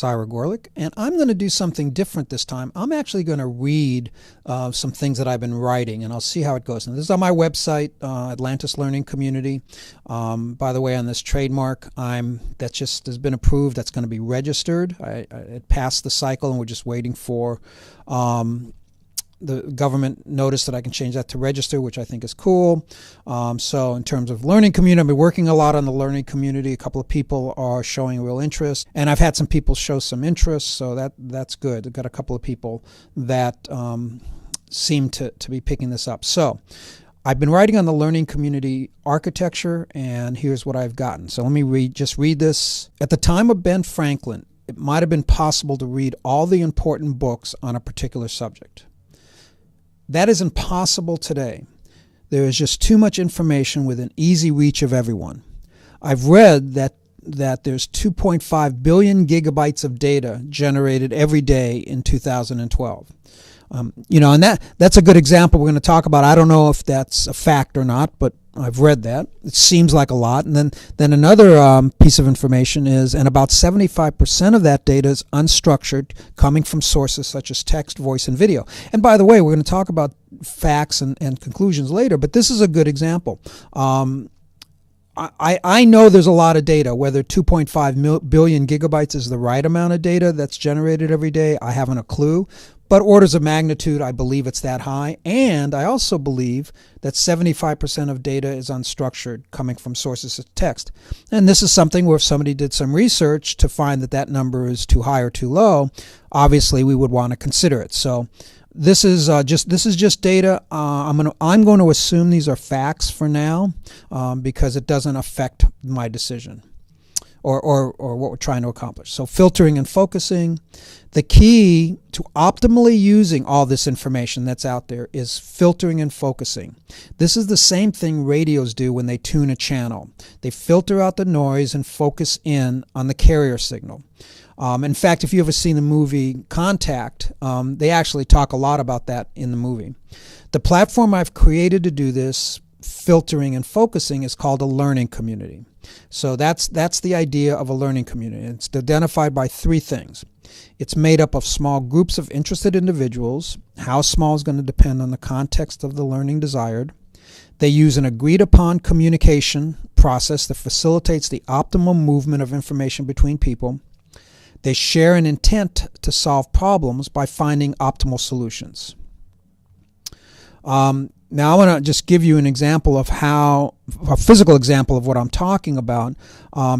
Ira Gorlick, and I'm going to do something different this time. I'm actually going to read some things that I've been writing, and I'll see how it goes. And this is on my website, Atlantis Learning Community. By the way, on this trademark, that just has been approved. That's going to be registered. It passed the cycle, and we're just waiting for the government notice that I can change that to register, which I think is cool. So in terms of learning community, I've been working a lot on the learning community. A couple of people are showing real interest, and I've had some people show some interest, so that's good. I've got a couple of people that seem to be picking this up. So I've been writing on the learning community architecture, and here's what I've gotten. So let me read this. At the time of Ben Franklin, it might have been possible to read all the important books on a particular subject. That is impossible today. There is just too much information within easy reach of everyone. I've read that there's 2.5 billion gigabytes of data generated every day in 2012. And that's a good example we're going to talk about. I don't know if that's a fact or not, but I've read that. It seems like a lot. And then another piece of information is, and about 75% of that data is unstructured, coming from sources such as text, voice, and video. And by the way, we're going to talk about facts and conclusions later, but this is a good example. I know there's a lot of data. Whether 2.5 billion gigabytes is the right amount of data that's generated every day, I haven't a clue. But orders of magnitude, I believe it's that high. And I also believe that 75% of data is unstructured, coming from sources of text. And this is something where if somebody did some research to find that number is too high or too low, obviously we would want to consider it. So this is just data. I'm going to assume these are facts for now, because it doesn't affect my decision or what we're trying to accomplish. So filtering and focusing. The key to optimally using all this information that's out there is filtering and focusing. This is the same thing radios do when they tune a channel. They filter out the noise and focus in on the carrier signal. In fact, if you've ever seen the movie Contact, they actually talk a lot about that in the movie. The platform I've created to do this, filtering and focusing, is called a learning community. So that's the idea of a learning community. It's identified by three things. It's made up of small groups of interested individuals. How small is going to depend on the context of the learning desired. They use an agreed-upon communication process that facilitates the optimal movement of information between people. They share an intent to solve problems by finding optimal solutions. Now I want to just give you an example of a physical example of what I'm talking about,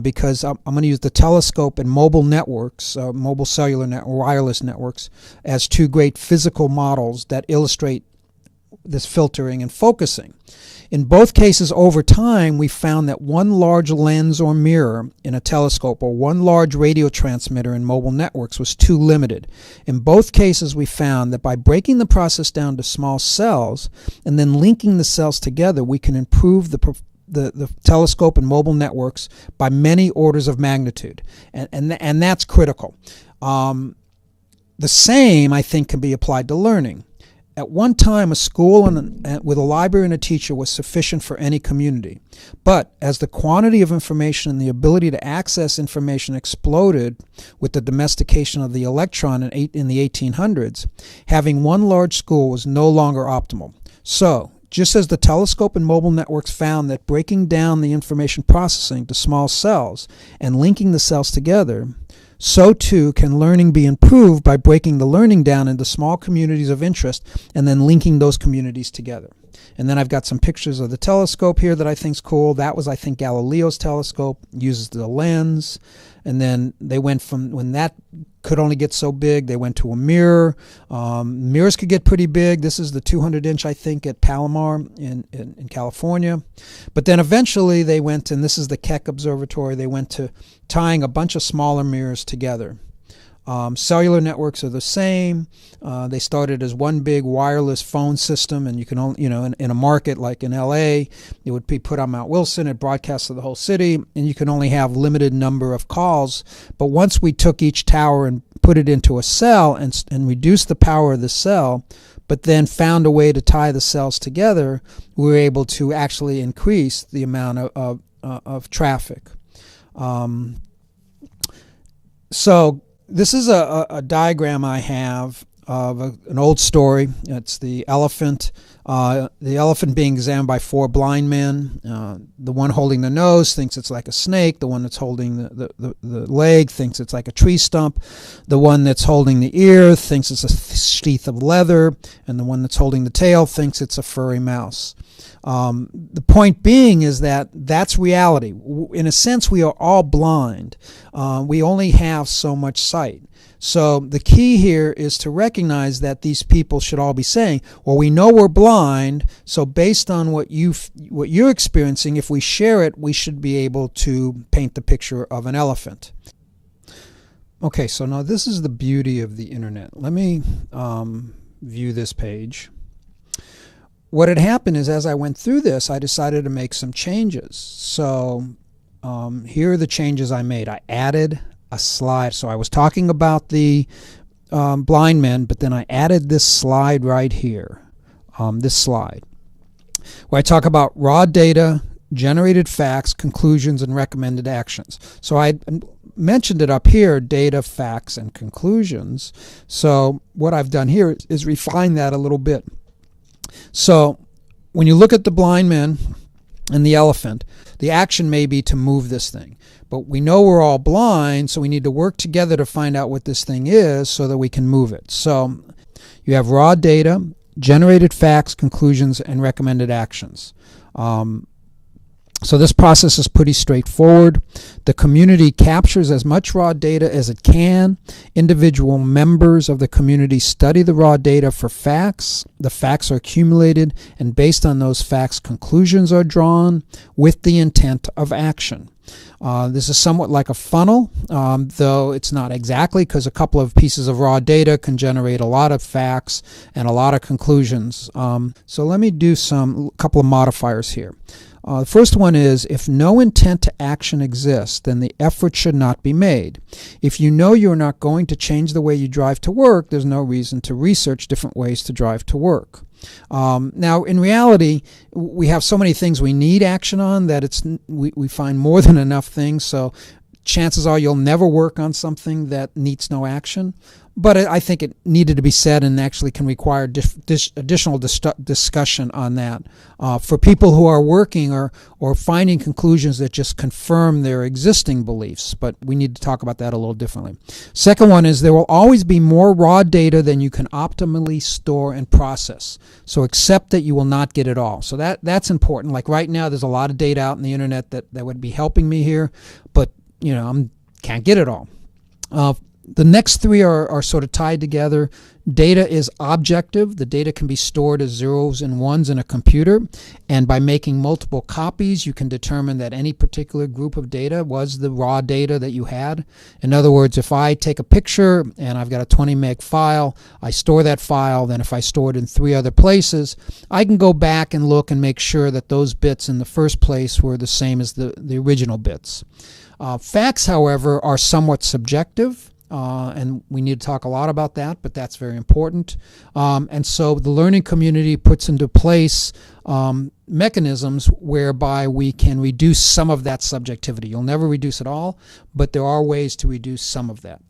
because I'm going to use the telescope and mobile networks, mobile cellular wireless networks, as two great physical models that illustrate this filtering and focusing. In both cases, over time, we found that one large lens or mirror in a telescope or one large radio transmitter in mobile networks was too limited. In both cases, we found that by breaking the process down to small cells and then linking the cells together, we can improve the telescope and mobile networks by many orders of magnitude. And that's critical. The same, I think, can be applied to learning. At one time, a school with a library and a teacher was sufficient for any community. But as the quantity of information and the ability to access information exploded with the domestication of the electron in the 1800s, having one large school was no longer optimal. So, just as the telescope and mobile networks found that breaking down the information processing to small cells and linking the cells together, so too can learning be improved by breaking the learning down into small communities of interest and then linking those communities together. And then I've got some pictures of the telescope here that I think is cool. That was, I think, Galileo's telescope, uses the lens. And then they went from, when that could only get so big, they went to a mirror. Mirrors could get pretty big. This is the 200-inch, I think, at Palomar in California. But then eventually they went, and this is the Keck Observatory, they went to tying a bunch of smaller mirrors together. Cellular networks are the same. They started as one big wireless phone system, and you can only, in a market like in LA, it would be put on Mount Wilson, it broadcasts to the whole city, and you can only have limited number of calls. But once we took each tower and put it into a cell and reduced the power of the cell, but then found a way to tie the cells together, we were able to actually increase the amount of traffic. So This is a diagram I have of an old story. It's the elephant. The elephant being examined by 4 blind men. The one holding the nose thinks it's like a snake. The one that's holding the leg thinks it's like a tree stump. The one that's holding the ear thinks it's a sheath of leather. And the one that's holding the tail thinks it's a furry mouse. The point being is that that's reality. In a sense, we are all blind. We only have so much sight. So the key here is to recognize that these people should all be saying, well, we know we're blind, so based on what you're experiencing, if we share it, we should be able to paint the picture of an elephant. Okay, so now this is the beauty of the internet. Let me view this page. What had happened is, as I went through this, I decided to make some changes. So here are the changes I made. I added a slide. So I was talking about the blind men, but then I added this slide right here, this slide, where I talk about raw data, generated facts, conclusions, and recommended actions. So I mentioned it up here, data, facts, and conclusions. So what I've done here is refine that a little bit. So when you look at the blind men and the elephant, the action may be to move this thing. But we know we're all blind, so we need to work together to find out what this thing is so that we can move it. So you have raw data, generated facts, conclusions, and recommended actions. So this process is pretty straightforward. The community captures as much raw data as it can. Individual members of the community study the raw data for facts. The facts are accumulated, and based on those facts, conclusions are drawn with the intent of action. This is somewhat like a funnel, though it's not exactly, because a couple of pieces of raw data can generate a lot of facts and a lot of conclusions. So let me do a couple of modifiers here. The first one is, if no intent to action exists, then the effort should not be made. If you know you're not going to change the way you drive to work, there's no reason to research different ways to drive to work. Now, in reality, we have so many things we need action on that we find more than enough things. So chances are you'll never work on something that needs no action. But I think it needed to be said and actually can require additional discussion on that for people who are working or finding conclusions that just confirm their existing beliefs. But we need to talk about that a little differently. Second one is, there will always be more raw data than you can optimally store and process. So accept that you will not get it all. So that's important. Like right now, there's a lot of data out in the internet that would be helping me here, but I can't get it all. The next three are sort of tied together. Data is objective. The data can be stored as zeros and ones in a computer, and by making multiple copies, you can determine that any particular group of data was the raw data that you had. In other words, if I take a picture and I've got a 20 meg file, I store that file, then if I store it in 3 other places, I can go back and look and make sure that those bits in the first place were the same as the original bits. Facts, however, are somewhat subjective. And we need to talk a lot about that, but that's very important. And so the learning community puts into place mechanisms whereby we can reduce some of that subjectivity. You'll never reduce it all, but there are ways to reduce some of that.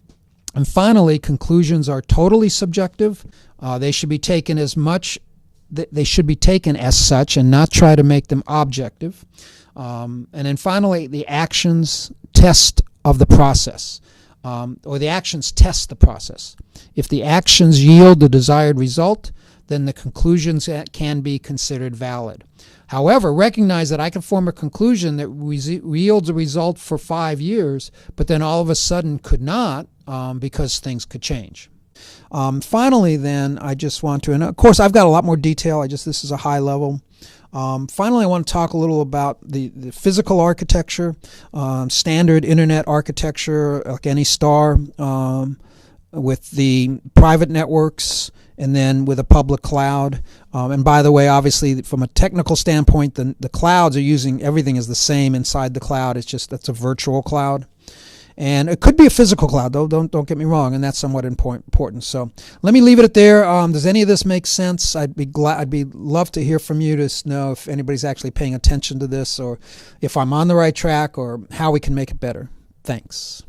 And finally, conclusions are totally subjective. They should be taken as such and not try to make them objective. And then finally, the actions test of the process. Or the actions test the process. If the actions yield the desired result, then the conclusions can be considered valid. However, recognize that I can form a conclusion that yields a result for 5 years, but then all of a sudden could not because things could change. Finally, then, I just want to, and of course I've got a lot more detail, this is a high level. Finally, I want to talk a little about the physical architecture, standard internet architecture, like any star, with the private networks, and then with a public cloud. And by the way, obviously, from a technical standpoint, the clouds are using everything is the same inside the cloud. It's just that's a virtual cloud. And it could be a physical cloud, though. Don't get me wrong, and that's somewhat important. So let me leave it at there. Does any of this make sense? I'd love to hear from you to know if anybody's actually paying attention to this, or if I'm on the right track, or how we can make it better. Thanks.